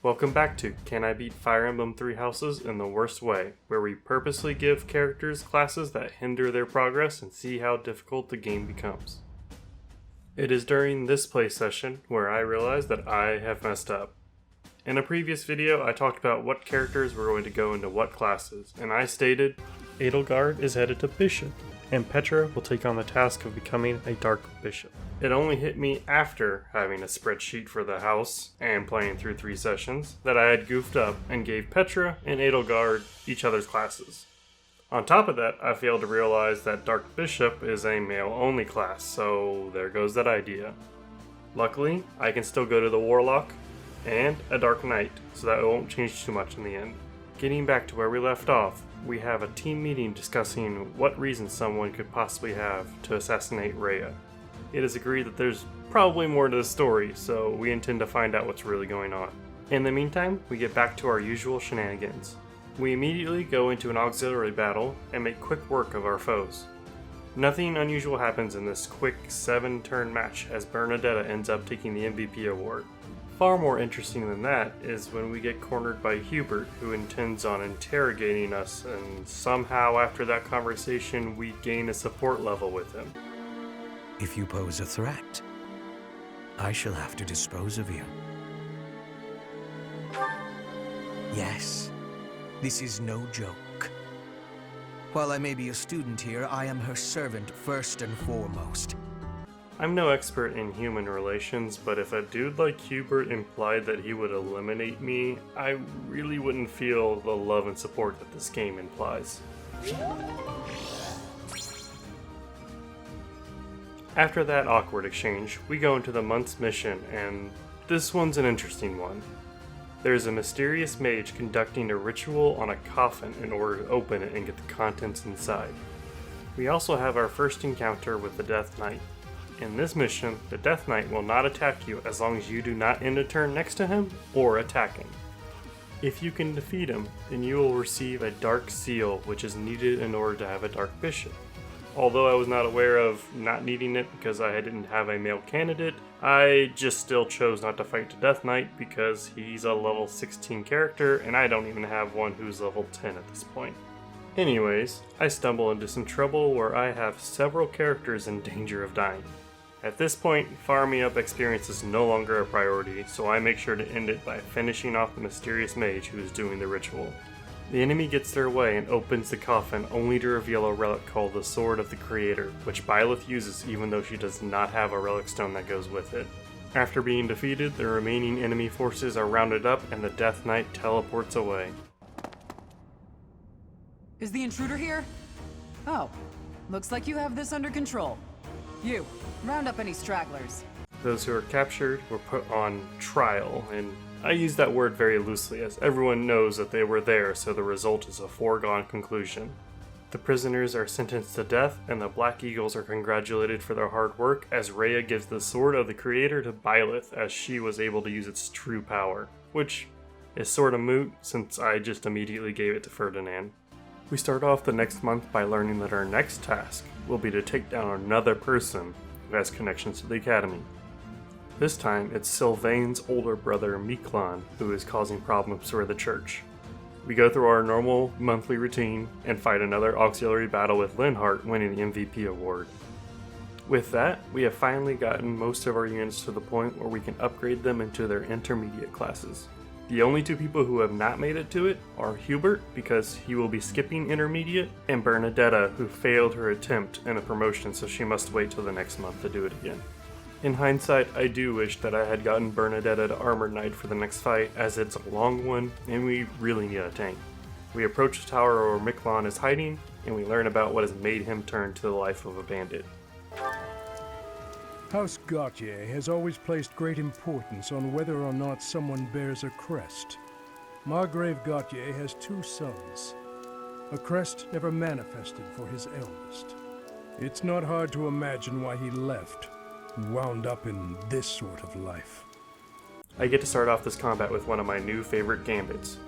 Welcome back to Can I Beat Fire Emblem 3 Houses in the Worst Way, where we purposely give characters classes that hinder their progress and see how difficult the game becomes. It is during this play session where I realized that I have messed up. In a previous video, I talked about what characters were going to go into what classes, and I stated, Edelgard is headed to Bishop, and Petra will take on the task of becoming a Dark Bishop. It only hit me after having a spreadsheet for the house and playing through 3 sessions that I had goofed up and gave Petra and Edelgard each other's classes. On top of that, I failed to realize that Dark Bishop is a male-only class, so there goes that idea. Luckily, I can still go to the Warlock and a Dark Knight, so that it won't change too much in the end. Getting back to where we left off, we have a team meeting discussing what reason someone could possibly have to assassinate Rhea. It is agreed that there's probably more to the story, so we intend to find out what's really going on. In the meantime, we get back to our usual shenanigans. We immediately go into an auxiliary battle and make quick work of our foes. Nothing unusual happens in this quick 7-turn match as Bernadetta ends up taking the MVP award. Far more interesting than that is when we get cornered by Hubert, who intends on interrogating us, and somehow after that conversation we gain a support level with him. If you pose a threat, I shall have to dispose of you. Yes, this is no joke. While I may be a student here, I am her servant first and foremost. I'm no expert in human relations, but if a dude like Hubert implied that he would eliminate me, I really wouldn't feel the love and support that this game implies. After that awkward exchange, we go into the month's mission, and this one's an interesting one. There's a mysterious mage conducting a ritual on a coffin in order to open it and get the contents inside. We also have our first encounter with the Death Knight. In this mission, the Death Knight will not attack you as long as you do not end a turn next to him or attack him. If you can defeat him, then you will receive a Dark Seal, which is needed in order to have a Dark Bishop. Although I was not aware of not needing it because I didn't have a male candidate, I just still chose not to fight the Death Knight because he's a level 16 character and I don't even have one who's level 10 at this point. Anyways, I stumble into some trouble where I have several characters in danger of dying. At this point, farming up experience is no longer a priority, so I make sure to end it by finishing off the mysterious mage who is doing the ritual. The enemy gets their way and opens the coffin only to reveal a relic called the Sword of the Creator, which Byleth uses even though she does not have a relic stone that goes with it. After being defeated, the remaining enemy forces are rounded up and the Death Knight teleports away. Is the intruder here? Oh, looks like you have this under control. You, round up any stragglers. Those who are captured were put on trial, and I use that word very loosely as everyone knows that they were there, so the result is a foregone conclusion. The prisoners are sentenced to death, and the Black Eagles are congratulated for their hard work as Rhea gives the Sword of the Creator to Byleth as she was able to use its true power, which is sorta moot since I just immediately gave it to Ferdinand. We start off the next month by learning that our next task will be to take down another person who has connections to the Academy. This time, it's Sylvain's older brother Miklon who is causing problems for the church. We go through our normal monthly routine and fight another auxiliary battle with Linhardt winning the MVP award. With that, we have finally gotten most of our units to the point where we can upgrade them into their intermediate classes. The only 2 people who have not made it to it are Hubert, because he will be skipping intermediate, and Bernadetta, who failed her attempt in a promotion, so she must wait till the next month to do it again. In hindsight, I do wish that I had gotten Bernadetta to Armored Knight for the next fight, as it's a long one, and we really need a tank. We approach the tower where Miklon is hiding, and we learn about what has made him turn to the life of a bandit. House Gautier has always placed great importance on whether or not someone bears a crest. Margrave Gautier has 2 sons. A crest never manifested for his eldest. It's not hard to imagine why he left and wound up in this sort of life. I get to start off this combat with one of my new favorite gambits.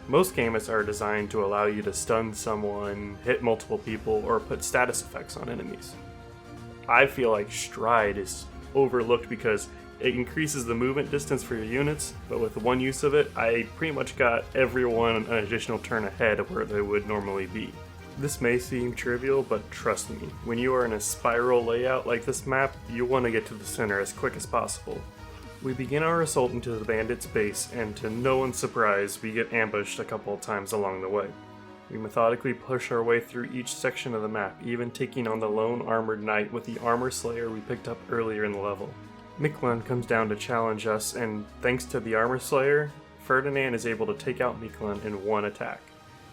Most gambits are designed to allow you to stun someone, hit multiple people, or put status effects on enemies. I feel like Stride is overlooked because It increases the movement distance for your units, but with one use of it, I pretty much got everyone an additional turn ahead of where they would normally be. This may seem trivial, but trust me, when you are in a spiral layout like this map, you want to get to the center as quick as possible. We begin our assault into the bandits' base, and to no one's surprise, we get ambushed a couple of times along the way. We methodically push our way through each section of the map, even taking on the lone armored knight with the armor slayer we picked up earlier in the level. Miquelon comes down to challenge us, and thanks to the armor slayer, Ferdinand is able to take out Miquelon in one attack.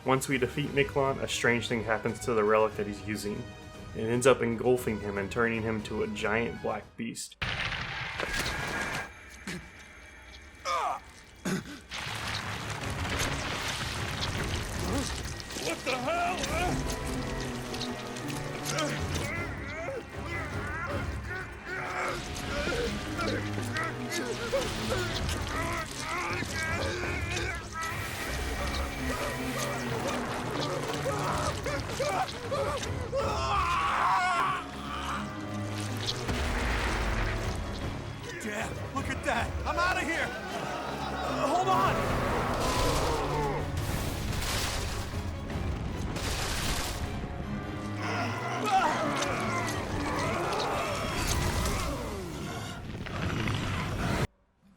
Once we defeat Miquelon, a strange thing happens to the relic that he's using. It ends up engulfing him and turning him to a giant black beast. What the hell? Dad, look at that! I'm out of here! Hold on!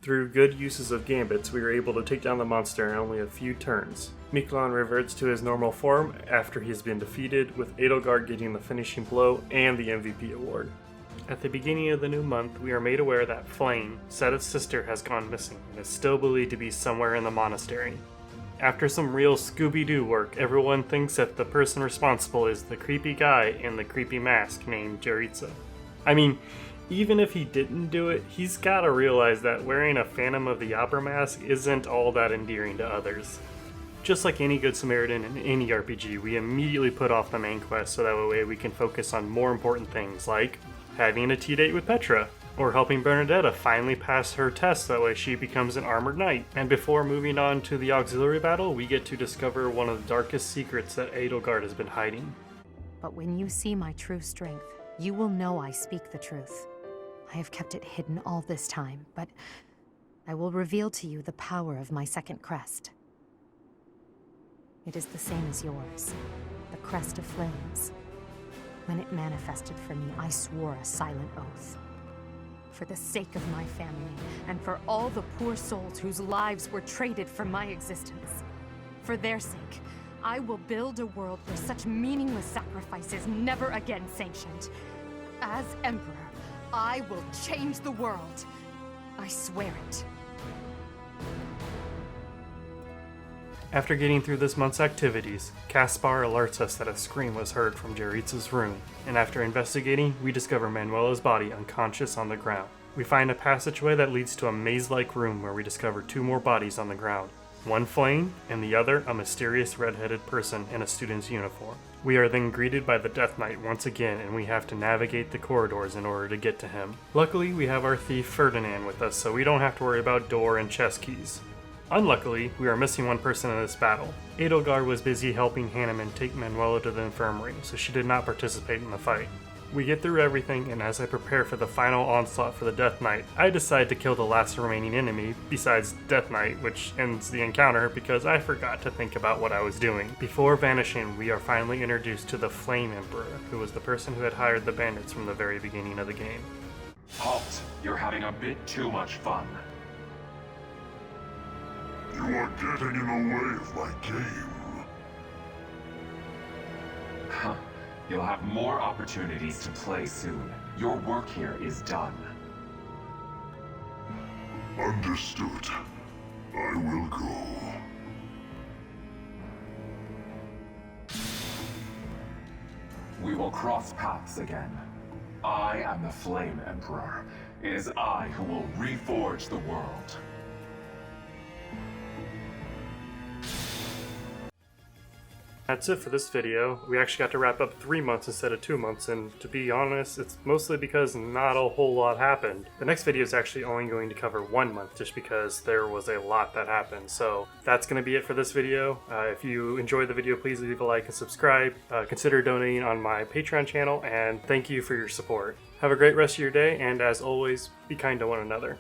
Through good uses of gambits, we were able to take down the monster in only a few turns. Miquelon reverts to his normal form after he has been defeated, with Edelgard getting the finishing blow and the MVP award. At the beginning of the new month, we are made aware that Flame, Seteth's sister, has gone missing and is still believed to be somewhere in the monastery. After some real Scooby-Doo work, everyone thinks that the person responsible is the creepy guy in the creepy mask named Jeritza. I mean, even if he didn't do it, he's gotta realize that wearing a Phantom of the Opera mask isn't all that endearing to others. Just like any good Samaritan in any RPG, we immediately put off the main quest so that way we can focus on more important things like having a tea date with Petra, or helping Bernadetta finally pass her test so that way she becomes an armored knight. And before moving on to the auxiliary battle, we get to discover one of the darkest secrets that Edelgard has been hiding. But when you see my true strength, you will know I speak the truth. I have kept it hidden all this time, but I will reveal to you the power of my second crest. It is the same as yours, the crest of flames. When it manifested for me, I swore a silent oath. For the sake of my family, and for all the poor souls whose lives were traded for my existence. For their sake, I will build a world where such meaningless sacrifice is never again sanctioned. As Emperor, I will change the world. I swear it. After getting through this month's activities, Caspar alerts us that a scream was heard from Jeritza's room, and after investigating, we discover Manuela's body unconscious on the ground. We find a passageway that leads to a maze-like room where we discover two more bodies on the ground. One Flame, and the other a mysterious red-headed person in a student's uniform. We are then greeted by the Death Knight once again, and we have to navigate the corridors in order to get to him. Luckily, we have our thief Ferdinand with us, so we don't have to worry about door and chest keys. Unluckily, we are missing one person in this battle. Edelgard was busy helping Hanneman take Manuela to the infirmary, so she did not participate in the fight. We get through everything, and as I prepare for the final onslaught for the Death Knight, I decide to kill the last remaining enemy, besides Death Knight, which ends the encounter because I forgot to think about what I was doing. Before vanishing, we are finally introduced to the Flame Emperor, who was the person who had hired the bandits from the very beginning of the game. Halt! You're having a bit too much fun. You are getting in the way of my game. Huh. You'll have more opportunities to play soon. Your work here is done. Understood. I will go. We will cross paths again. I am the Flame Emperor. It is I who will reforge the world. That's it for this video. We actually got to wrap up 3 months instead of 2 months, and to be honest, it's mostly because not a whole lot happened. The next video is actually only going to cover 1 month just because there was a lot that happened. So that's going to be it for this video. If you enjoyed the video, please leave a like and subscribe. Consider donating on my Patreon channel, and thank you for your support. Have a great rest of your day, and as always, be kind to one another.